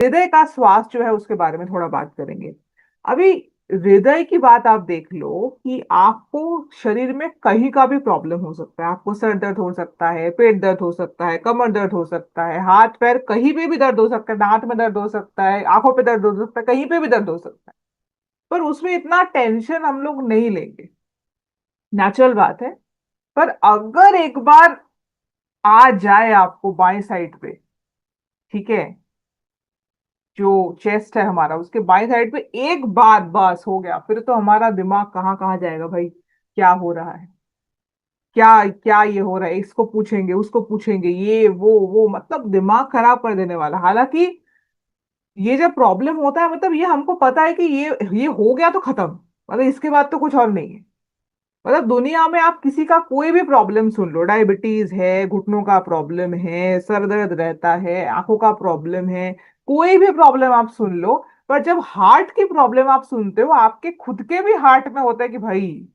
हृदय का श्वास जो है उसके बारे में थोड़ा बात करेंगे। अभी हृदय की बात आप देख लो कि आपको शरीर में कहीं का भी प्रॉब्लम हो सकता है। आपको सर दर्द हो सकता है, पेट दर्द हो सकता है, कमर दर्द हो सकता है, हाथ पैर कहीं पे भी दर्द हो सकता है, दांत में दर्द हो सकता है, आंखों पे दर्द हो सकता है, कहीं पे भी दर्द हो सकता है। पर उसमें इतना टेंशन हम लोग नहीं लेंगे, नेचुरल बात है। पर अगर एक बार आ जाए आपको बाएं साइड पे, ठीक है, जो चेस्ट है हमारा उसके बाएं साइड पे एक बार बस हो गया, फिर तो हमारा दिमाग कहाँ कहाँ जाएगा भाई। क्या हो रहा है, क्या क्या ये हो रहा है, इसको पूछेंगे उसको पूछेंगे, ये वो मतलब दिमाग खराब कर देने वाला। हालांकि ये जब प्रॉब्लम होता है मतलब ये हमको पता है कि ये हो गया तो खत्म, मतलब इसके बाद तो कुछ और नहीं है। मतलब दुनिया में आप किसी का कोई भी प्रॉब्लम सुन लो, डायबिटीज है, घुटनों का प्रॉब्लम है, सर दर्द रहता है, आंखों का प्रॉब्लम है, कोई भी प्रॉब्लम आप सुन लो, पर जब हार्ट की प्रॉब्लम आप सुनते हो आपके खुद के भी हार्ट में होता है कि भाई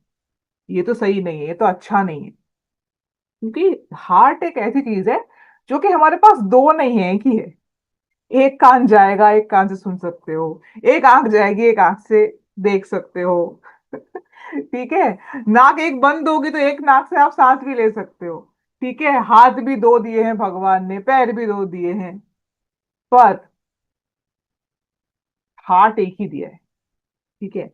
ये तो सही नहीं है, ये तो अच्छा नहीं है। क्योंकि हार्ट एक ऐसी चीज है जो कि हमारे पास दो नहीं है, एक ही है। एक कान जाएगा, एक कान से सुन सकते हो। एक आंख जाएगी, एक आंख से देख सकते हो। ठीक है। नाक एक बंद होगी तो एक नाक से आप सांस भी ले सकते हो। ठीक है, हाथ भी दो दिए हैं भगवान ने, पैर भी दो दिए हैं, पर हार्ट एक ही दिया है। ठीक है।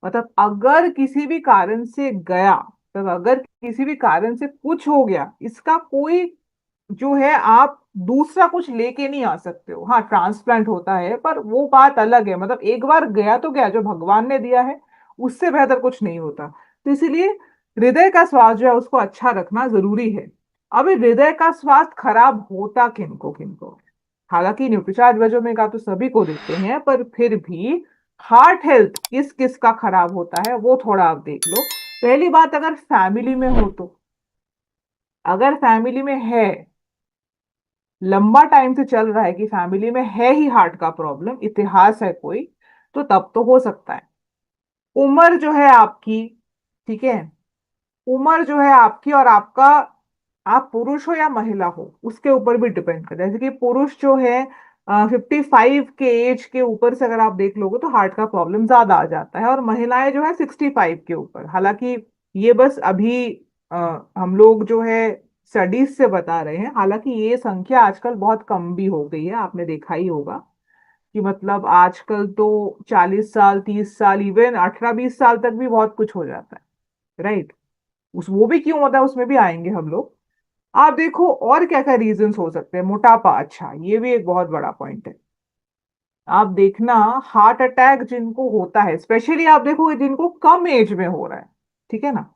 मतलब अगर किसी भी कारण से गया, मतलब अगर किसी भी कारण से कुछ हो गया, इसका कोई जो है आप दूसरा कुछ लेके नहीं आ सकते हो। हाँ, ट्रांसप्लांट होता है पर वो बात अलग है। मतलब एक बार गया तो गया, जो भगवान ने दिया है उससे बेहतर कुछ नहीं होता। तो इसीलिए हृदय का स्वास्थ्य जो है उसको अच्छा रखना जरूरी है। अभी हृदय का स्वास्थ्य खराब होता किनको किनको है? हालांकि न्यूट्रिचार्ज वजह में का तो सभी को देते हैं, पर फिर भी हार्ट हेल्थ किस किस का खराब होता है वो थोड़ा आप देख लो। पहली बात, अगर फैमिली में हो तो, अगर फैमिली में है, लंबा टाइम से चल रहा है कि फैमिली में है ही हार्ट का प्रॉब्लम, इतिहास है कोई, तो तब तो हो सकता है। उम्र जो है आपकी, ठीक है, उम्र जो है आपकी और आपका, आप पुरुष हो या महिला हो उसके ऊपर भी डिपेंड करता है। जैसे कि पुरुष जो है 55 के एज के ऊपर से अगर आप देख लोगे तो हार्ट का प्रॉब्लम ज्यादा आ जाता है, और महिलाएं जो है 65 के ऊपर। हालांकि ये बस अभी अ, हम लोग जो है स्टडीज से बता रहे हैं, हालांकि ये संख्या आजकल बहुत कम भी हो गई है, आपने देखा ही होगा कि मतलब आजकल तो 40 साल, 30 साल, इवन 18-20 साल तक भी बहुत कुछ हो जाता है, राइट। उस वो भी क्यों होता है उसमें भी आएंगे हम लोग। आप देखो और क्या क्या रीजंस हो सकते हैं। मोटापा, अच्छा ये भी एक बहुत बड़ा पॉइंट है। आप देखना, हार्ट अटैक जिनको होता है, स्पेशली आप देखो जिनको कम एज में हो रहा है, ठीक है ना,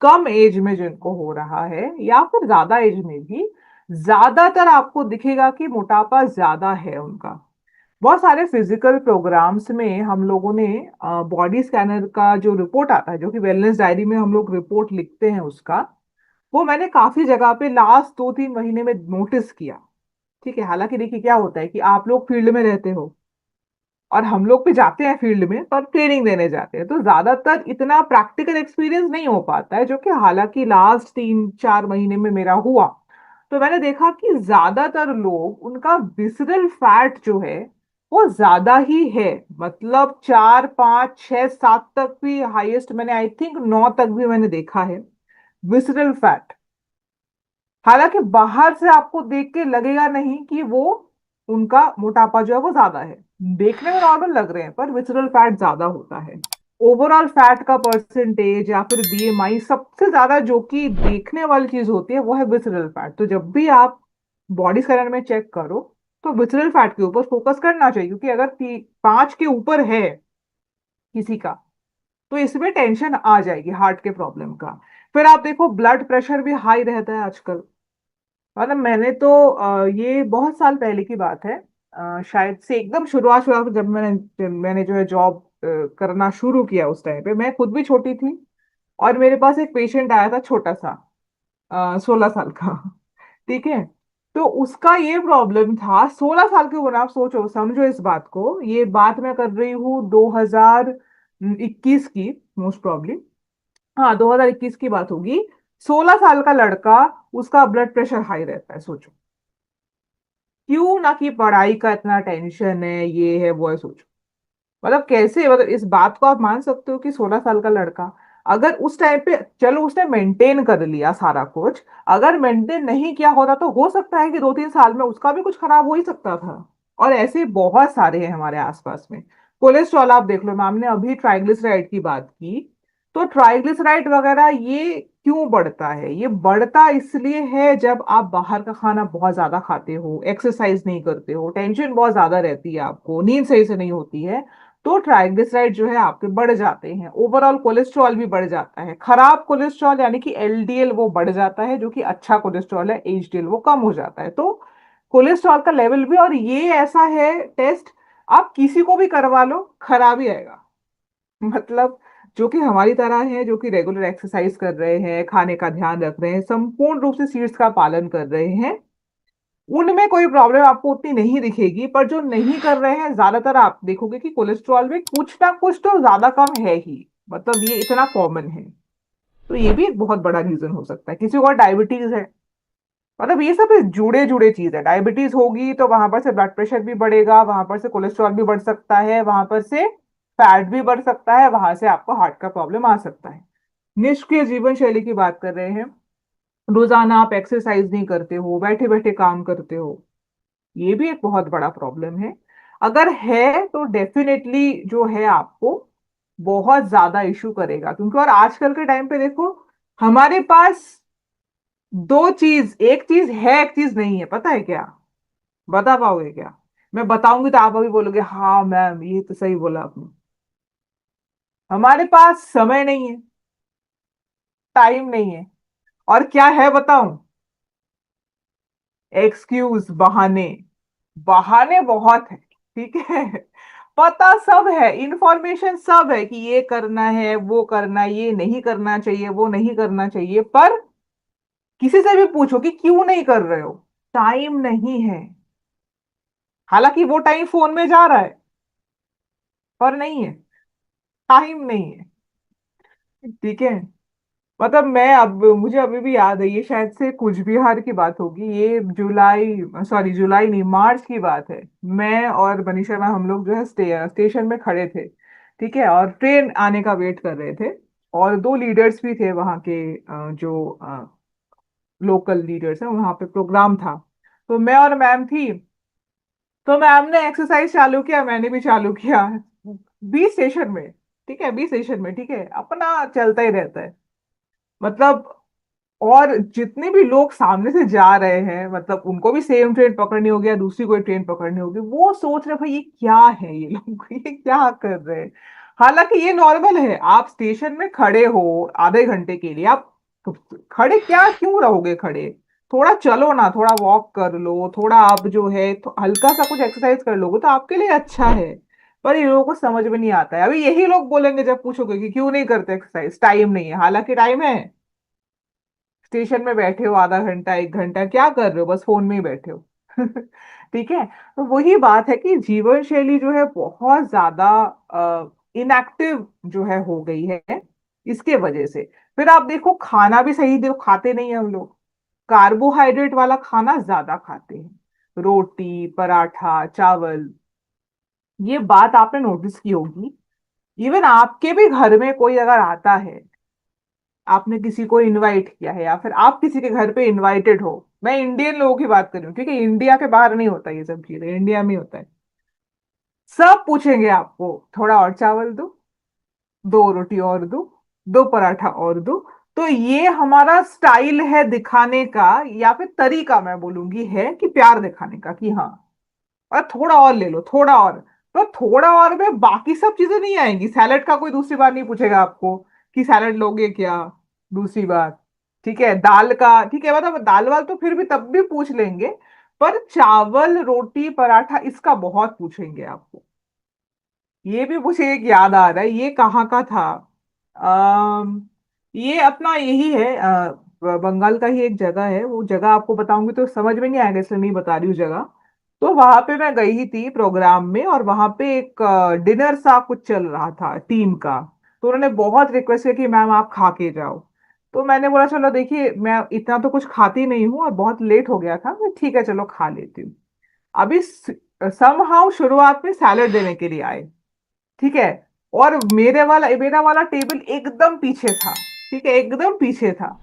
कम एज में जिनको हो रहा है या फिर ज्यादा एज में भी, ज्यादातर आपको दिखेगा कि मोटापा ज्यादा है उनका। बहुत सारे फिजिकल प्रोग्राम्स में हम लोगों ने बॉडी स्कैनर का जो रिपोर्ट आता है, जो कि वेलनेस डायरी में हम लोग रिपोर्ट लिखते हैं उसका, वो मैंने काफी जगह पे लास्ट 2-3 महीने में नोटिस किया। ठीक है। हालांकि देखिए क्या होता है कि आप लोग फील्ड में रहते हो और हम लोग भी जाते हैं फील्ड में, पर ट्रेनिंग देने जाते हैं, तो ज्यादातर इतना प्रैक्टिकल एक्सपीरियंस नहीं हो पाता है, जो कि हालांकि लास्ट 3-4 महीने में मेरा हुआ। तो मैंने देखा कि ज्यादातर लोग उनका विसरल फैट जो है वो ज्यादा ही है। मतलब 4, 5, 6, 7 तक भी, हाईएस्ट मैंने आई थिंक 9 तक भी मैंने देखा है विसरल फैट। हालांकि बाहर से आपको देख के लगेगा नहीं कि वो, उनका मोटापा जो है वो ज्यादा है, देखने में नॉर्मल लग रहे हैं, पर विसरल फैट ज्यादा होता है। ओवरऑल फैट का परसेंटेज या फिर बीएमआई, सबसे ज्यादा जो कि देखने वाली चीज होती है वो है विसरल फैट। तो जब भी आप बॉडी स्कैनर में चेक करो तो विसरल फैट के ऊपर फोकस करना चाहिए, क्योंकि अगर 5 के ऊपर है किसी का तो इसमें टेंशन आ जाएगी हार्ट के प्रॉब्लम का। फिर आप देखो ब्लड प्रेशर भी हाई रहता है आजकल। मतलब मैंने तो ये बहुत साल पहले की बात है, शायद से एकदम शुरुआत शुरुआत में जब मैंने जो है जॉब करना शुरू किया, उस टाइम पे मैं खुद भी छोटी थी और मेरे पास एक पेशेंट आया था छोटा सा, 16 साल का। ठीक है। तो उसका ये प्रॉब्लम था, 16 साल की उम्र, आप सोचो समझो इस बात को, ये बात मैं कर रही हूँ 2021 की, मोस्ट प्रॉब्ली, हाँ 2021 की बात होगी। 16 साल का लड़का, उसका ब्लड प्रेशर हाई रहता है, सोचो। क्यों ना, कि पढ़ाई का इतना टेंशन है, ये है वो है, सोचो। मतलब कैसे, मतलब इस बात को आप मान सकते हो कि 16 साल का लड़का, अगर उस टाइम पे, चलो उसने मेंटेन कर लिया सारा कुछ, अगर मेंटेन नहीं किया होता तो हो सकता है कि 2-3 साल में उसका भी कुछ खराब हो ही सकता था। और ऐसे बहुत सारे हैं हमारे आसपास में। कोलेस्ट्रॉल आप देख लो, मैम ने अभी ट्राइग्लिसराइड की बात की, तो ट्राइग्लिसराइड वगैरह ये क्यों बढ़ता है? ये बढ़ता इसलिए है जब आप बाहर का खाना बहुत ज्यादा खाते हो, एक्सरसाइज नहीं करते हो, टेंशन बहुत ज्यादा रहती है, आपको नींद सही से नहीं होती है, तो ट्राइग्लिसराइड जो है आपके बढ़ जाते हैं। ओवरऑल कोलेस्ट्रॉल भी बढ़ जाता है, खराब कोलेस्ट्रॉल यानी कि एलडीएल वो बढ़ जाता है, जो कि अच्छा कोलेस्ट्रॉल है एचडीएल वो कम हो जाता है। तो कोलेस्ट्रॉल का लेवल भी, और ये ऐसा है टेस्ट, आप किसी को भी करवा लो खराब ही आएगा। मतलब जो कि हमारी तरह है, जो कि रेगुलर एक्सरसाइज कर रहे हैं, खाने का ध्यान रख रहे हैं, संपूर्ण रूप से सीड्स का पालन कर रहे हैं, उनमें कोई प्रॉब्लम आपको उतनी नहीं दिखेगी। पर जो नहीं कर रहे हैं, ज्यादातर आप देखोगे कि कोलेस्ट्रॉल में कुछ ना कुछ तो ज्यादा कम है ही। मतलब ये इतना कॉमन है। तो ये भी एक बहुत बड़ा रीजन हो सकता है। किसी को डायबिटीज है, मतलब ये सब जुड़े जुड़े चीज है। डायबिटीज होगी तो वहां पर से ब्लड प्रेशर भी बढ़ेगा, वहां पर से कोलेस्ट्रॉल भी बढ़ सकता है, वहां पर से फैट भी बढ़ सकता है, वहां से आपको हार्ट का प्रॉब्लम आ सकता है। निष्क्रिय जीवन शैली की बात कर रहे हैं, रोजाना आप एक्सरसाइज नहीं करते हो, बैठे बैठे काम करते हो, ये भी एक बहुत बड़ा प्रॉब्लम है। अगर है तो डेफिनेटली जो है आपको बहुत ज्यादा इशू करेगा, क्योंकि और आजकल के टाइम पे देखो, हमारे पास दो चीज, एक चीज है एक चीज नहीं है, पता है क्या? बता पाओगे क्या? मैं बताऊंगी तो आप अभी बोलोगे हाँ मैम ये तो सही बोला आपने। हमारे पास समय नहीं है, टाइम नहीं है, और क्या है बताऊं? एक्सक्यूज, बहाने। बहाने बहुत है, ठीक है। पता सब है, इंफॉर्मेशन सब है कि ये करना है, वो करना है, ये नहीं करना चाहिए, वो नहीं करना चाहिए, पर किसी से भी पूछो कि क्यों नहीं कर रहे हो, टाइम नहीं है। हालांकि वो टाइम फोन में जा रहा है, पर नहीं है, टाइम नहीं है। ठीक है। मतलब मैं अब, मुझे अभी भी याद है, ये शायद से कुछ बिहार की बात होगी, ये जुलाई, सॉरी जुलाई नहीं, मार्च की बात है। मैं और मनीषा मैम हम लोग जो है स्टेशन में खड़े थे, ठीक है, और ट्रेन आने का वेट कर रहे थे। और दो लीडर्स भी थे वहाँ के, जो लोकल लीडर्स हैं, वहाँ पे प्रोग्राम था। तो मैं और मैम थी, तो मैम ने एक्सरसाइज चालू किया, मैंने भी चालू किया, बी स्टेशन में। ठीक है, बी स्टेशन में, ठीक है, अपना चलता ही रहता है। मतलब और जितने भी लोग सामने से जा रहे हैं, मतलब उनको भी सेम ट्रेन पकड़नी होगी या दूसरी कोई ट्रेन पकड़नी होगी, वो सोच रहे भाई ये क्या है, ये लोग ये क्या कर रहे हैं। हालांकि ये नॉर्मल है, आप स्टेशन में खड़े हो आधे घंटे के लिए, आप खड़े क्या क्यों रहोगे खड़े? थोड़ा चलो ना, थोड़ा वॉक कर लो, थोड़ा आप जो है तो हल्का सा कुछ एक्सरसाइज कर लोगे तो आपके लिए अच्छा है। पर ये लोगों को समझ में नहीं आता है। अभी यही लोग बोलेंगे जब पूछोगे कि क्यों नहीं करते एक्सरसाइज, टाइम नहीं है, हालांकि टाइम है। स्टेशन में बैठे हो आधा घंटा 1 घंटा, क्या कर रहे हो? बस फोन में ही बैठे हो। ठीक है। तो वही बात है कि जीवन शैली जो है बहुत ज्यादा इनएक्टिव जो है हो गई है इसके वजह से। फिर आप देखो, खाना भी सही देखो खाते नहीं है हम लोग, कार्बोहाइड्रेट वाला खाना ज्यादा खाते हैं, रोटी पराठा चावल। ये बात आपने नोटिस की होगी, इवन आपके भी घर में कोई अगर आता है, आपने किसी को इनवाइट किया है या फिर आप किसी के घर पे इनवाइटेड हो, मैं इंडियन लोगों की बात कर रही हूँ, ठीक है, इंडिया के बाहर नहीं होता ये सब चीजें, इंडिया में ही होता है। सब पूछेंगे आपको, थोड़ा और चावल दो, 2 रोटी और दो, 2 पराठा और दो। तो ये हमारा स्टाइल है दिखाने का, या फिर तरीका मैं बोलूंगी है कि प्यार दिखाने का, कि हाँ और थोड़ा और ले लो, थोड़ा और। तो थोड़ा और में बाकी सब चीजें नहीं आएंगी, सैलेड का कोई दूसरी बार नहीं पूछेगा आपको कि सैलेड लोगे क्या, दूसरी बात। ठीक है, दाल का ठीक है, मतलब दाल वाल तो फिर भी तब भी पूछ लेंगे, पर चावल रोटी पराठा इसका बहुत पूछेंगे आपको। ये भी मुझे एक याद आ रहा है, ये कहाँ का था? ये अपना यही है, बंगाल का ही एक जगह है, वो जगह आपको बताऊंगी तो समझ में नहीं आएगा, इसलिए नहीं बता रही हूँ जगह। तो वहां पे मैं गई ही थी प्रोग्राम में, और वहां पे एक डिनर सा कुछ चल रहा था टीम का। तो उन्होंने बहुत रिक्वेस्ट किया कि मैम आप खा के जाओ। तो मैंने बोला चलो देखिए, मैं इतना तो कुछ खाती नहीं हूँ और बहुत लेट हो गया था, मैं ठीक है चलो खा लेती हूँ। अभी समहाउ शुरुआत में सैलड देने के लिए आए, ठीक है, और मेरा वाला टेबल एकदम पीछे था, ठीक है, एकदम पीछे था,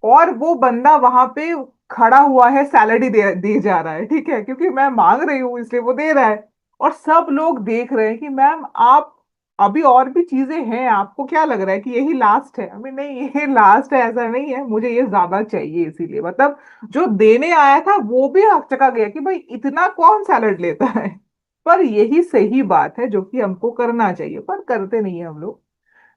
और वो बंदा वहां पे खड़ा हुआ है, सैलड ही दे जा रहा है, ठीक है, क्योंकि मैं मांग रही हूँ इसलिए वो दे रहा है। और सब लोग देख रहे हैं कि मैम आप, अभी और भी चीजें हैं, आपको क्या लग रहा है कि यही लास्ट है? अभी नहीं, ये लास्ट है ऐसा नहीं है, मुझे ये ज्यादा चाहिए, इसीलिए मतलब जो देने आया था वो भी हकचका गया कि भाई इतना कौन सैलड लेता है। पर यही सही बात है जो कि हमको करना चाहिए, पर करते नहीं है हम लोग।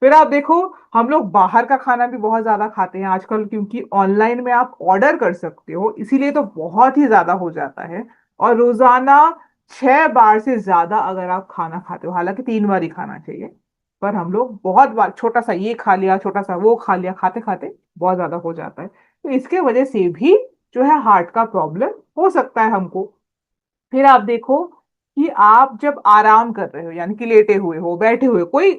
फिर आप देखो, हम लोग बाहर का खाना भी बहुत ज्यादा खाते हैं आजकल, क्योंकि ऑनलाइन में आप ऑर्डर कर सकते हो, इसीलिए तो बहुत ही ज्यादा हो जाता है। और रोजाना 6 बार से ज्यादा अगर आप खाना खाते हो, हालांकि 3 बार ही खाना चाहिए, पर हम लोग बहुत बार छोटा सा ये खा लिया, छोटा सा वो खा लिया, खाते खाते बहुत ज्यादा हो जाता है, तो इसके वजह से भी जो है हार्ट का प्रॉब्लम हो सकता है हमको। फिर आप देखो कि आप जब आराम कर रहे हो, यानी कि लेटे हुए हो, बैठे हुए, कोई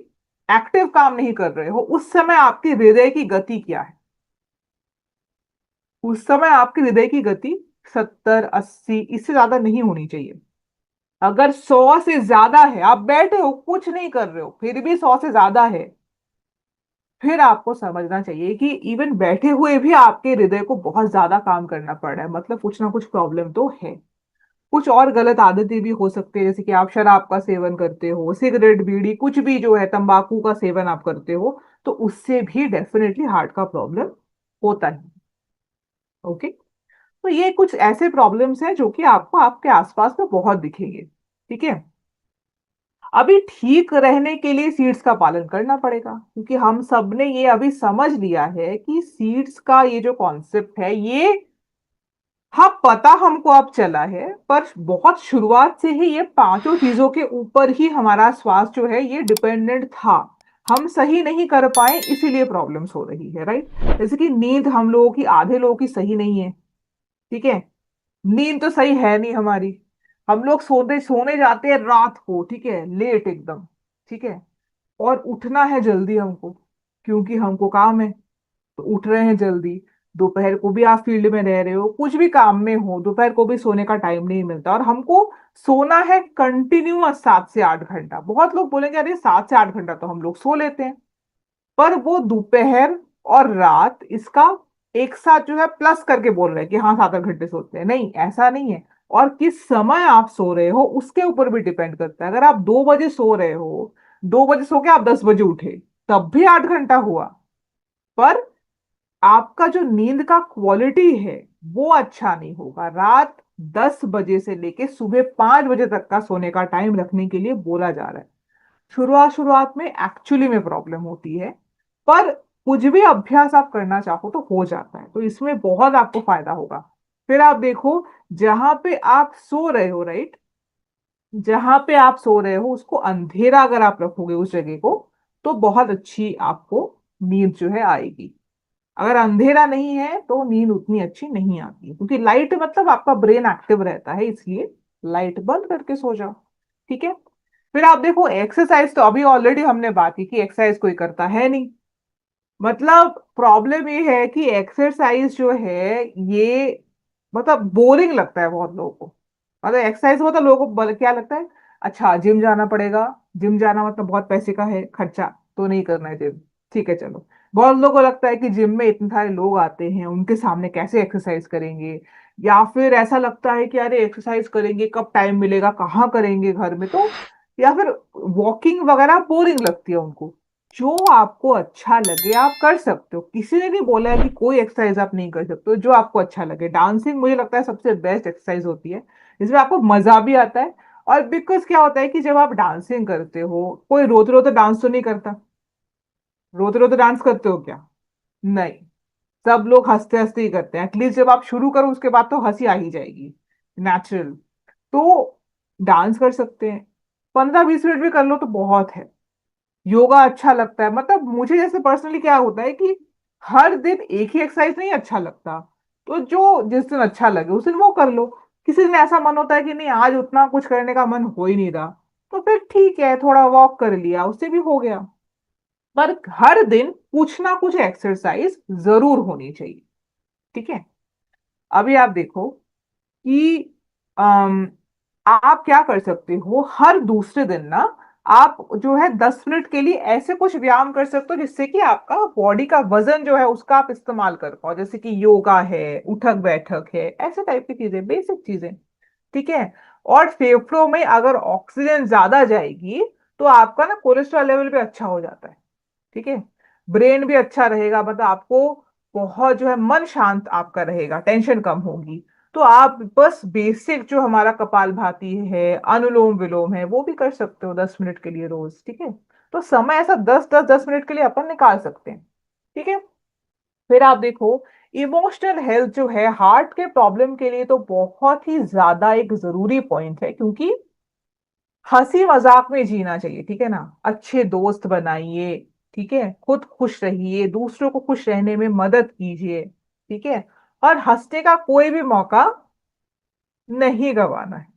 एक्टिव काम नहीं कर रहे हो, उस समय आपकी हृदय की गति क्या है? उस समय आपकी हृदय की गति 70 80, इससे ज्यादा नहीं होनी चाहिए। अगर 100 से ज्यादा है, आप बैठे हो कुछ नहीं कर रहे हो, फिर भी 100 से ज्यादा है, फिर आपको समझना चाहिए कि इवन बैठे हुए भी आपके हृदय को बहुत ज्यादा काम करना पड़ रहा है, मतलब कुछ ना कुछ प्रॉब्लम तो है। कुछ और गलत आदतें भी हो सकती है, जैसे कि आप शराब का सेवन करते हो, सिगरेट बीड़ी कुछ भी जो है, तंबाकू का सेवन आप करते हो, तो उससे भी डेफिनेटली हार्ट का प्रॉब्लम होता है। ओके, तो ये कुछ ऐसे प्रॉब्लम्स हैं जो कि आपको आपके आसपास में बहुत दिखेंगे, ठीक है। अभी ठीक रहने के लिए सीड्स का पालन करना पड़ेगा, क्योंकि हम सब ने ये अभी समझ लिया है कि सीड्स का ये जो कॉन्सेप्ट है ये, हाँ पता हमको अब चला है, पर बहुत शुरुआत से ही ये पांचों चीजों के ऊपर ही हमारा स्वास्थ्य जो है ये डिपेंडेंट था। हम सही नहीं कर पाए, इसीलिए प्रॉब्लम्स हो रही है, राइट। जैसे कि नींद हम लोगों की, आधे लोगों की सही नहीं है, ठीक है, नींद तो सही है नहीं हमारी। हम लोग सोते सोने जाते हैं रात को, ठीक है, लेट एकदम, ठीक है, और उठना है जल्दी हमको, क्योंकि हमको काम है, तो उठ रहे हैं जल्दी। दोपहर को भी आप फील्ड में रह रहे हो, कुछ भी काम में हो, दोपहर को भी सोने का टाइम नहीं मिलता, और हमको सोना है कंटिन्यूअस 7 से 8 घंटा। बहुत लोग बोलेंगे अरे 7 से 8 घंटा तो हम लोग सो लेते हैं, पर वो दोपहर और रात इसका एक साथ जो है प्लस करके बोल रहे हैं कि हाँ 7 8 घंटे सोते हैं, नहीं ऐसा नहीं है। और किस समय आप सो रहे हो उसके ऊपर भी डिपेंड करता है। अगर आप 2 बजे सो रहे हो, 2 बजे सो के आप 10 बजे उठे, तब भी 8 घंटा हुआ, पर आपका जो नींद का क्वालिटी है वो अच्छा नहीं होगा। रात 10 बजे से लेके सुबह 5 बजे तक का सोने का टाइम रखने के लिए बोला जा रहा है। शुरुआत शुरुआत में एक्चुअली में प्रॉब्लम होती है, पर कुछ भी अभ्यास आप करना चाहो तो हो जाता है, तो इसमें बहुत आपको फायदा होगा। फिर आप देखो, जहां पे आप सो रहे हो, राइट, जहां पे आप सो रहे हो उसको अंधेरा अगर आप रखोगे उस जगह को, तो बहुत अच्छी आपको नींद जो है आएगी। अगर अंधेरा नहीं है तो नींद उतनी अच्छी नहीं आती है, क्योंकि लाइट मतलब आपका ब्रेन एक्टिव रहता है, इसलिए लाइट बंद करके सो जाओ, ठीक है। फिर आप देखो, एक्सरसाइज तो अभी ऑलरेडी हमने बात की कि एक्सरसाइज कोई करता है नहीं। मतलब प्रॉब्लम ये है कि एक्सरसाइज जो है ये, मतलब बोरिंग लगता है बहुत लोगों को। मतलब एक्सरसाइज मतलब लोगों को क्या लगता है, अच्छा जिम जाना पड़ेगा, जिम जाना मतलब बहुत पैसे का है खर्चा, तो नहीं करना है जिम, ठीक है चलो। बहुत लोगों को लगता है कि जिम में इतने सारे लोग आते हैं, उनके सामने कैसे एक्सरसाइज करेंगे, या फिर ऐसा लगता है कि अरे एक्सरसाइज करेंगे कब टाइम मिलेगा, कहाँ करेंगे घर में, तो या फिर वॉकिंग वगैरह बोरिंग लगती है उनको। जो आपको अच्छा लगे आप कर सकते हो, किसी ने नहीं बोला है कि कोई एक्सरसाइज आप नहीं कर सकते हो, जो आपको अच्छा लगे। डांसिंग मुझे लगता है सबसे बेस्ट एक्सरसाइज होती है, इसमें आपको मजा भी आता है। और बिकॉज क्या होता है कि जब आप डांसिंग करते हो, कोई रोते रोते डांस तो नहीं करता। रोते रोते डांस करते हो क्या? नहीं, सब लोग हंसते हंसते ही करते हैं, एटलीस्ट जब आप शुरू करो उसके बाद तो हंसी आ ही जाएगी, नेचुरल। तो डांस कर सकते हैं, 15 20 मिनट भी कर लो तो बहुत है। योगा अच्छा लगता है, मतलब मुझे जैसे पर्सनली क्या होता है कि हर दिन एक ही एक्सरसाइज नहीं अच्छा लगता, तो जो जिस दिन अच्छा लगे उस दिन वो कर लो। किसी दिन ऐसा मन होता है कि नहीं आज उतना कुछ करने का मन हो ही नहीं रहा, तो फिर ठीक है थोड़ा वॉक कर लिया, उससे भी हो गया। पर हर दिन कुछ ना कुछ एक्सरसाइज जरूर होनी चाहिए, ठीक है। अभी आप देखो कि आप क्या कर सकते हो, हर दूसरे दिन ना आप जो है 10 मिनट के लिए ऐसे कुछ व्यायाम कर सकते हो जिससे कि आपका बॉडी का वजन जो है उसका आप इस्तेमाल कर पाओ, जैसे कि योगा है, उठक बैठक है, ऐसे टाइप की चीजें, बेसिक चीजें। ठीक है। और फेफड़ों में अगर ऑक्सीजन ज्यादा जाएगी तो आपका ना कोलेस्ट्रॉल लेवल भी अच्छा हो जाता है। ठीक है। ब्रेन भी अच्छा रहेगा, मतलब आपको बहुत जो है मन शांत आपका रहेगा, टेंशन कम होगी। तो आप बस बेसिक जो हमारा कपालभाति है, अनुलोम विलोम है, वो भी कर सकते हो 10 मिनट के लिए रोज। ठीक है। तो समय ऐसा 10 10 10 मिनट के लिए अपन निकाल सकते हैं। ठीक है। फिर आप देखो, इमोशनल हेल्थ जो है हार्ट के प्रॉब्लम के लिए तो बहुत ही ज्यादा एक जरूरी पॉइंट है, क्योंकि हंसी मजाक में जीना चाहिए। ठीक है ना। अच्छे दोस्त बनाइए। ठीक है। खुद खुश रहिए, दूसरों को खुश रहने में मदद कीजिए। ठीक है। और हंसने का कोई भी मौका नहीं गंवाना है।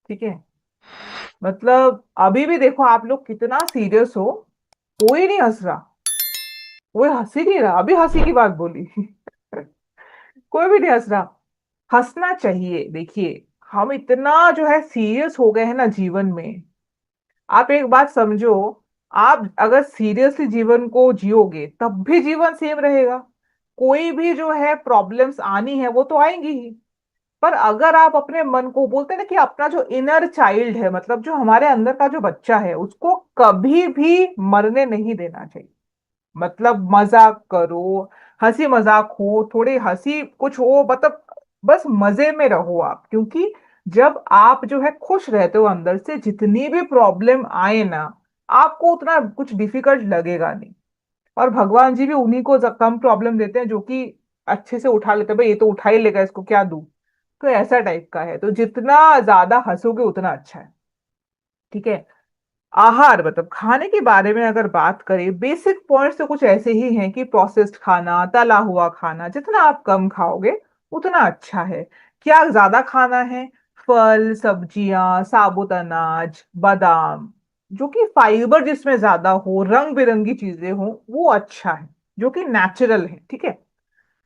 ठीक है। मतलब अभी भी देखो आप लोग कितना सीरियस हो, कोई नहीं हंस रहा, कोई हंस ही नहीं रहा, अभी हंसी की बात बोली। कोई भी नहीं हंस रहा। हंसना चाहिए। देखिए, हम इतना जो है सीरियस हो गए हैं ना जीवन में। आप एक बात समझो, आप अगर सीरियसली जीवन को जियोगे तब भी जीवन सेम रहेगा। कोई भी जो है प्रॉब्लम्स आनी है वो तो आएंगी ही। पर अगर आप अपने मन को, बोलते हैं ना कि अपना जो इनर चाइल्ड है, मतलब जो हमारे अंदर का जो बच्चा है, उसको कभी भी मरने नहीं देना चाहिए। मतलब मजाक करो, हंसी मजाक हो, थोड़ी हंसी कुछ हो, मतलब बस मजे में रहो आप। क्योंकि जब आप जो है खुश रहते हो अंदर से, जितनी भी प्रॉब्लम आए ना, आपको उतना कुछ डिफिकल्ट लगेगा नहीं। और भगवान जी भी उन्हीं को कम प्रॉब्लम देते हैं जो कि अच्छे से उठा लेते हैं, भाई ये तो उठा ही लेगा, इसको क्या दूं। तो ऐसा टाइप का है, तो जितना ज्यादा हंसोगे उतना अच्छा है। ठीक है। आहार, मतलब खाने के बारे में अगर बात करें, बेसिक पॉइंट्स तो कुछ ऐसे ही हैं कि प्रोसेस्ड खाना, तला हुआ खाना, जितना आप कम खाओगे उतना अच्छा है। क्या ज्यादा खाना है? फल, सब्जियां, साबुत अनाज, बादाम, जो कि फाइबर जिसमें ज्यादा हो, रंग बिरंगी चीजें हो, वो अच्छा है, जो कि नेचुरल है। ठीक है।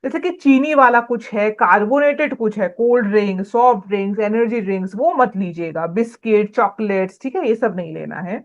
जैसे कि चीनी वाला कुछ है, कार्बोनेटेड कुछ है, cold drink, soft drinks, energy drinks, वो मत लीजिएगा। बिस्किट, चॉकलेट्स, ठीक है, ये सब नहीं लेना है।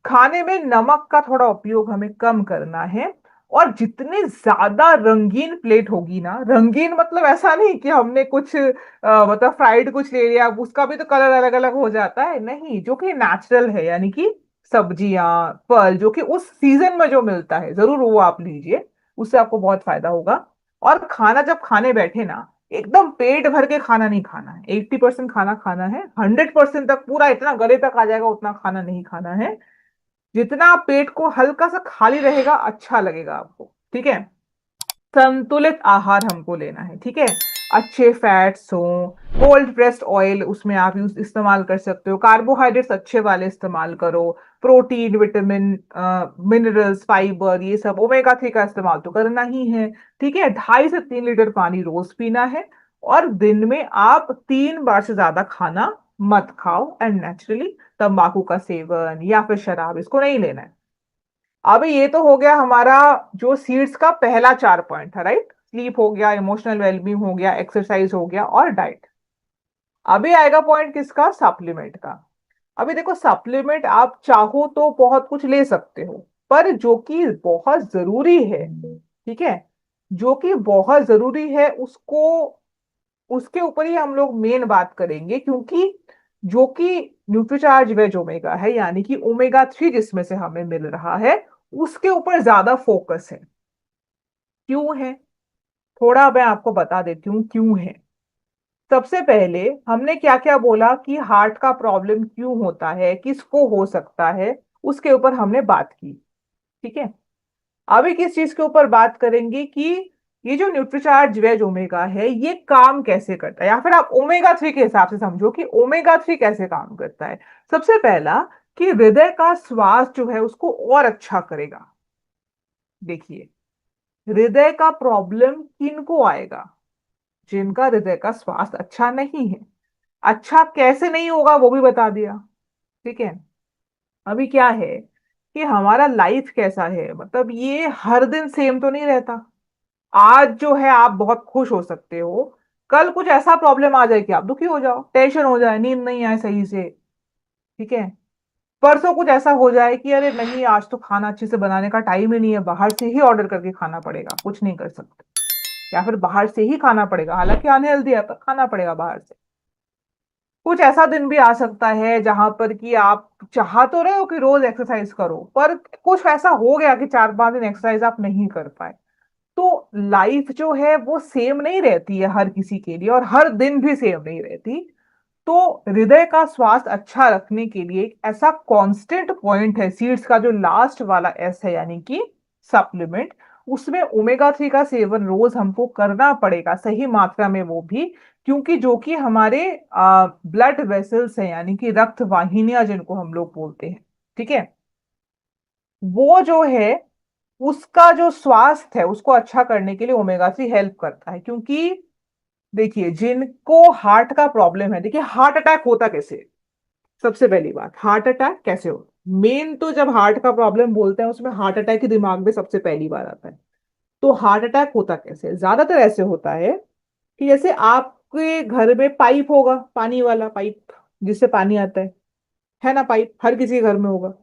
खाने में नमक का थोड़ा उपयोग हमें कम करना है। और जितनी ज्यादा रंगीन प्लेट होगी ना, रंगीन मतलब ऐसा नहीं कि हमने कुछ मतलब फ्राइड कुछ ले लिया, उसका भी तो कलर अलग अलग हो जाता है, नहीं, जो कि नेचुरल है, यानी कि सब्जियां, फल, जो कि उस सीजन में जो मिलता है, जरूर वो आप लीजिए। उससे आपको बहुत फायदा होगा। और खाना जब खाने बैठे ना, एकदम पेट भर के खाना नहीं खाना है, 80% खाना खाना है, 100% तक पूरा इतना गले तक आ जाएगा उतना खाना नहीं खाना है। जितना पेट को हल्का सा खाली रहेगा अच्छा लगेगा आपको। ठीक है। संतुलित आहार हमको लेना है। ठीक है। अच्छे फैट्स हो, कोल्ड प्रेस्ड ऑयल उसमें आप यूज इस्तेमाल कर सकते हो, कार्बोहाइड्रेट्स अच्छे वाले इस्तेमाल करो, प्रोटीन, विटामिन, मिनरल्स, फाइबर, ये सब, ओमेगा 3 का इस्तेमाल तो करना ही है। ठीक है। 2.5 से 3 लीटर पानी रोज पीना है। और दिन में आप 3 बार से ज्यादा खाना मत खाओ। एंड नेचुरली तंबाकू का सेवन या फिर शराब, इसको नहीं लेना है। अभी ये तो हो गया हमारा जो सीड्स का पहला 4 पॉइंट था, राइट? स्लीप हो गया, इमोशनल वेलबींग हो गया, एक्सरसाइज हो गया, और डाइट। अभी आएगा पॉइंट किसका? सप्लीमेंट का। अभी देखो, सप्लीमेंट आप चाहो तो बहुत कुछ ले सकते हो, पर जो कि बहुत जरूरी है, ठीक है, जो कि बहुत जरूरी है उसको, उसके ऊपर ही हम लोग मेन बात करेंगे। क्योंकि जो कि न्यूट्रीचार्ज वेज ओमेगा है, यानी कि ओमेगा 3 जिसमें से हमें मिल रहा है, उसके ऊपर ज्यादा फोकस है। क्यों है? थोड़ा मैं आपको बता देती हूँ क्यों है। सबसे पहले हमने क्या क्या बोला कि हार्ट का प्रॉब्लम क्यों होता है, किसको हो सकता है, उसके ऊपर हमने बात की। ठीक है। अभी किस चीज के ऊपर बात करेंगे कि ये जो न्यूट्रीचार्ज वेज ओमेगा है ये काम कैसे करता है, या फिर आप ओमेगा 3 के हिसाब से समझो कि ओमेगा 3 कैसे काम करता है। सबसे पहला, कि हृदय का श्वास जो है उसको और अच्छा करेगा। देखिए, हृदय का प्रॉब्लम किनको आएगा? जिनका हृदय का स्वास्थ्य अच्छा नहीं है। अच्छा कैसे नहीं होगा वो भी बता दिया। ठीक है। अभी क्या है कि हमारा लाइफ कैसा है, मतलब ये हर दिन सेम तो नहीं रहता। आज जो है आप बहुत खुश हो सकते हो, कल कुछ ऐसा प्रॉब्लम आ जाए कि आप दुखी हो जाओ, टेंशन हो जाए, नींद नहीं आए सही से, ठीक है। परसों कुछ ऐसा हो जाए कि अरे नहीं आज तो खाना अच्छे से बनाने का टाइम ही नहीं है, बाहर से ही ऑर्डर करके खाना पड़ेगा, कुछ नहीं कर सकते, या फिर बाहर से ही खाना पड़ेगा, हालांकि अनहेल्दी है पर खाना पड़ेगा बाहर से। कुछ ऐसा दिन भी आ सकता है जहां पर कि आप चाह तो रहे हो कि रोज एक्सरसाइज करो, पर कुछ ऐसा हो गया कि 4-5 दिन एक्सरसाइज आप नहीं कर पाए। तो लाइफ जो है वो सेम नहीं रहती है हर किसी के लिए, और हर दिन भी सेम नहीं रहती। तो हृदय का स्वास्थ्य अच्छा रखने के लिए एक ऐसा कांस्टेंट पॉइंट है सीड्स का, जो लास्ट वाला एस है, यानी कि सप्लीमेंट। उसमें ओमेगा 3 का सेवन रोज हमको करना पड़ेगा, सही मात्रा में वो भी, क्योंकि जो कि हमारे ब्लड वेसल्स हैं, यानी कि रक्त वाहिनियां जिनको हम लोग बोलते हैं, ठीक है, वो जो है उसका जो स्वास्थ्य है उसको अच्छा करने के लिए ओमेगा 3 हेल्प करता है। क्योंकि देखिए, जिनको हार्ट का प्रॉब्लम है, देखिए हार्ट अटैक होता कैसे है? सबसे पहली बात, हार्ट अटैक कैसे हो, मेन तो जब हार्ट का प्रॉब्लम बोलते हैं उसमें हार्ट अटैक ही दिमाग में सबसे पहली बार आता है। तो हार्ट अटैक होता कैसे है? ज्यादातर ऐसे होता है कि जैसे आपके घर में पाइप होगा, पानी वाला पाइप जिससे पानी आता है ना, पाइप हर किसी के घर में होगा।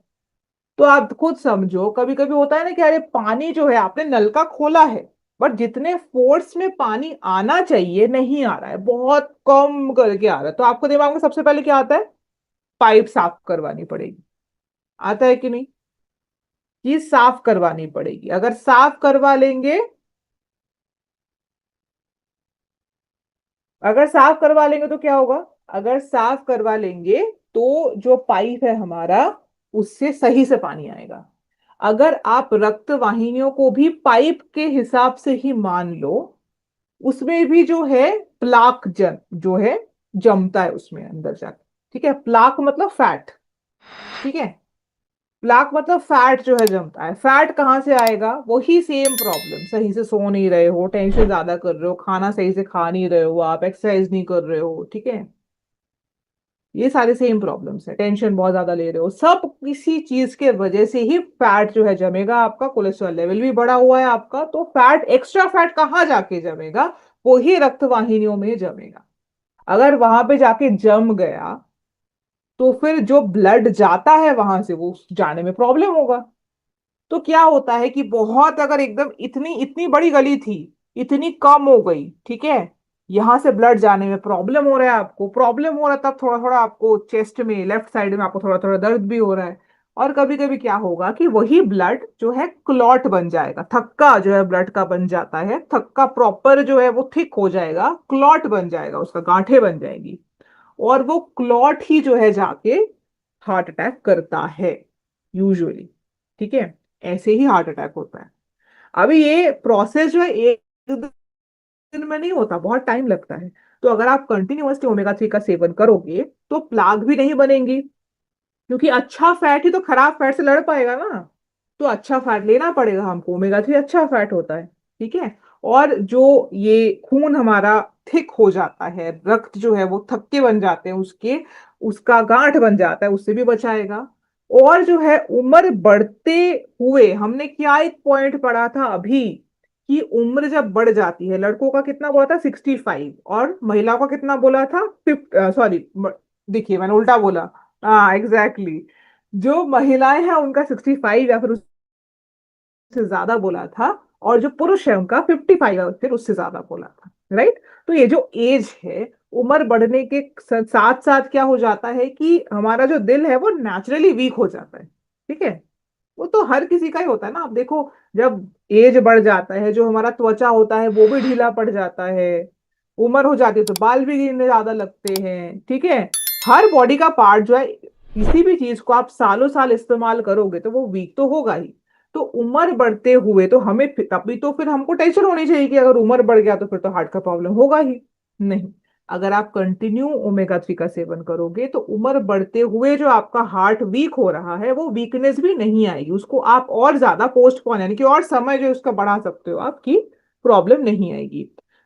तो आप खुद समझो, कभी कभी होता है ना कि अरे पानी जो है आपने नल का खोला है, बट जितने फोर्स में पानी आना चाहिए नहीं आ रहा है, बहुत कम करके आ रहा है, तो आपको दिमाग में सबसे पहले क्या आता है? पाइप साफ करवानी पड़ेगी। आता है कि नहीं? ये साफ करवानी पड़ेगी, अगर साफ करवा लेंगे, अगर साफ करवा लेंगे तो क्या होगा? अगर साफ करवा लेंगे तो जो पाइप है हमारा, उससे सही से पानी आएगा। अगर आप रक्त वाहिनियों को भी पाइप के हिसाब से ही मान लो, उसमें भी जो है प्लाक जो है जमता है उसमें अंदर जाके, ठीक है। प्लाक मतलब फैट, ठीक है। प्लाक मतलब फैट जो है जमता है। फैट कहाँ से आएगा? वही सेम प्रॉब्लम, सही से सो नहीं रहे हो, टेंशन ज्यादा कर रहे हो, खाना सही से खा नहीं रहे हो, आप एक्सरसाइज नहीं कर रहे हो, ठीक है। ये सारे सेम प्रॉब्लम्स है, टेंशन बहुत ज्यादा ले रहे हो, सब किसी चीज के वजह से ही फैट जो है जमेगा। आपका कोलेस्ट्रॉल लेवल भी बढ़ा हुआ है आपका, तो फैट, एक्स्ट्रा फैट कहाँ जाके जमेगा? वही रक्त वाहिनियों में जमेगा। अगर वहां पे जाके जम गया तो फिर जो ब्लड जाता है वहां से वो जाने में प्रॉब्लम होगा। तो क्या होता है कि बहुत, अगर एकदम इतनी इतनी बड़ी गली थी, इतनी कम हो गई, ठीक है, यहां से ब्लड जाने में प्रॉब्लम हो रहा है, आपको प्रॉब्लम हो रहा है, तब थोड़ा थोड़ा आपको चेस्ट में, लेफ्ट साइड में आपको थोड़ा थोड़ा दर्द भी हो रहा है। और कभी कभी क्या होगा कि वही ब्लड जो है क्लॉट बन जाएगा, थक्का जो है ब्लड का बन जाता है, थक्का प्रॉपर जो है वो थिक हो जाएगा, क्लॉट बन जाएगा, उसका गांठें बन जाएगी। और वो क्लॉट ही जो है जाके हार्ट अटैक करता है यूजुअली, ठीक है। ऐसे ही हार्ट अटैक होता है। अभी ये प्रोसेस जो है एक दिन में नहीं होता, बहुत टाइम लगता है। तो अगर आप कंटिन्यूअसली ओमेगा 3 का सेवन करोगे तो प्लाक भी नहीं बनेंगी, क्योंकि अच्छा फैट ही तो खराब फैट से लड़ पाएगा ना। तो अच्छा फैट लेना पड़ेगा हमको, ओमेगा 3 अच्छा फैट होता है, ठीक है। और जो ये खून हमारा थिक हो जाता है, रक्त जो है वो थक्के बन जाते हैं उसके, उसका गांठ बन जाता है, उससे भी बचाएगा। और जो है उम्र बढ़ते हुए, हमने क्या एक पॉइंट पढ़ा था अभी, कि उम्र जब बढ़ जाती है, लड़कों का कितना बोला था? 65, और महिलाओं का कितना बोला था? 50, सॉरी, देखिए मैंने उल्टा बोला। हाँ एग्जैक्टली, जो महिलाएं हैं उनका 65 या फिर उससे ज्यादा बोला था, और जो पुरुष है उनका 55 या फिर उससे ज्यादा बोला था, राइट। तो ये जो एज है, उम्र बढ़ने के साथ साथ क्या हो जाता है कि हमारा जो दिल है वो नेचुरली वीक हो जाता है, ठीक है। वो तो हर किसी का ही होता है ना, आप देखो, जब एज बढ़ जाता है जो हमारा त्वचा होता है वो भी ढीला पड़ जाता है, उम्र हो जाती है तो बाल भी गिरने ज्यादा लगते हैं, ठीक है। हर बॉडी का पार्ट जो है, किसी भी चीज को आप सालों साल इस्तेमाल करोगे तो वो वीक तो होगा ही। तो उम्र बढ़ते हुए तो हमें तभी तो फिर हमको टेंशन होनी चाहिए कि अगर उम्र बढ़ गया तो फिर तो हार्ट का प्रॉब्लम होगा ही नहीं। अगर आप कंटिन्यू ओमेगा 3 का सेवन करोगे तो उम्र बढ़ते हुए जो आपका हार्ट वीक हो रहा है वो वीकनेस भी नहीं आएगी, उसको आप और ज्यादा पोस्टपोन, यानी कि और समय जो उसका बढ़ा सकते हो, आपकी प्रॉब्लम नहीं आएगी।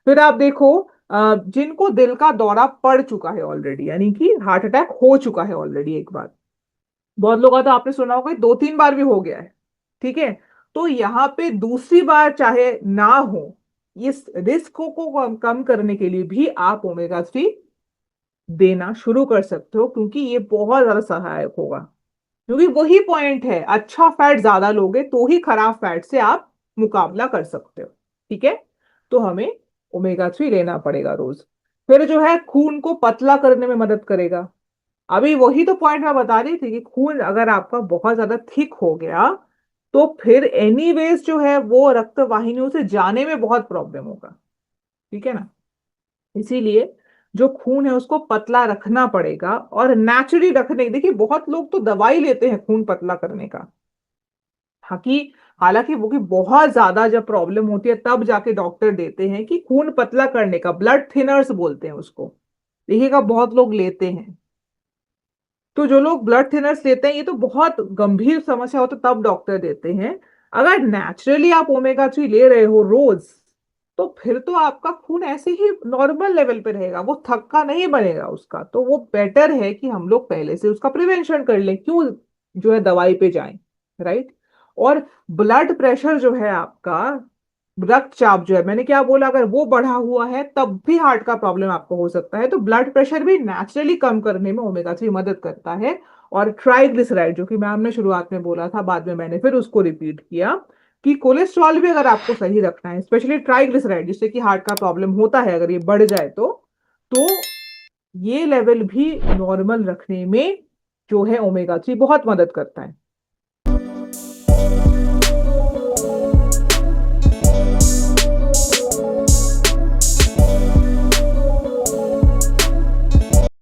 फिर आप देखो, जिनको दिल का दौरा पड़ चुका है ऑलरेडी, यानी कि हार्ट अटैक हो चुका है ऑलरेडी एक बार, बहुत लोगों का तो आपने सुना होगा 2-3 बार भी हो गया है, ठीक है। तो यहाँ पे दूसरी बार चाहे ना हो, इस रिस्क को कम करने के लिए भी आप ओमेगा 3 देना शुरू कर सकते हो, क्योंकि ये बहुत ज्यादा सहायक होगा। क्योंकि वही पॉइंट है, अच्छा फैट ज्यादा लोगे तो ही खराब फैट से आप मुकाबला कर सकते हो। ठीक है, तो हमें ओमेगा 3 लेना पड़ेगा रोज। फिर जो है खून को पतला करने में मदद करेगा। अभी वही तो पॉइंट मैं बता रही थी कि खून अगर आपका बहुत ज्यादा थिक हो गया तो फिर एनीवेज जो है वो रक्त वाहिनियों से जाने में बहुत प्रॉब्लम होगा। ठीक है ना, इसीलिए जो खून है उसको पतला रखना पड़ेगा। और नेचुरली रखने, देखिए बहुत लोग तो दवाई लेते हैं खून पतला करने का। हाकि हालांकि वो की बहुत ज्यादा जब प्रॉब्लम होती है तब जाके डॉक्टर देते हैं कि खून पतला करने का, ब्लड थिनर्स बोलते हैं उसको। देखिएगा बहुत लोग लेते हैं। तो जो लोग ब्लड थिनर्स लेते हैं ये तो बहुत गंभीर समस्या हो तो तब डॉक्टर देते हैं। अगर नेचुरली आप ओमेगा 3 ले रहे हो रोज, तो फिर तो आपका खून ऐसे ही नॉर्मल लेवल पे रहेगा, वो थक्का नहीं बनेगा उसका। तो वो बेटर है कि हम लोग पहले से उसका प्रिवेंशन कर लें, क्यों जो है दवाई पे जाएं। राइट। और ब्लड प्रेशर जो है आपका, रक्तचाप जो है, मैंने क्या बोला, अगर वो बढ़ा हुआ है तब भी हार्ट का प्रॉब्लम आपको हो सकता है। तो ब्लड प्रेशर भी नेचुरली कम करने में ओमेगा 3 मदद करता है। और ट्राइग्लिसराइड, जो कि मैम ने शुरुआत में बोला था, बाद में मैंने फिर उसको रिपीट किया, कि कोलेस्ट्रॉल भी अगर आपको सही रखना है, स्पेशली ट्राइग्लिसराइड जिससे कि हार्ट का प्रॉब्लम होता है, अगर ये बढ़ जाए तो ये लेवल भी नॉर्मल रखने में जो है ओमेगा 3 बहुत मदद करता है।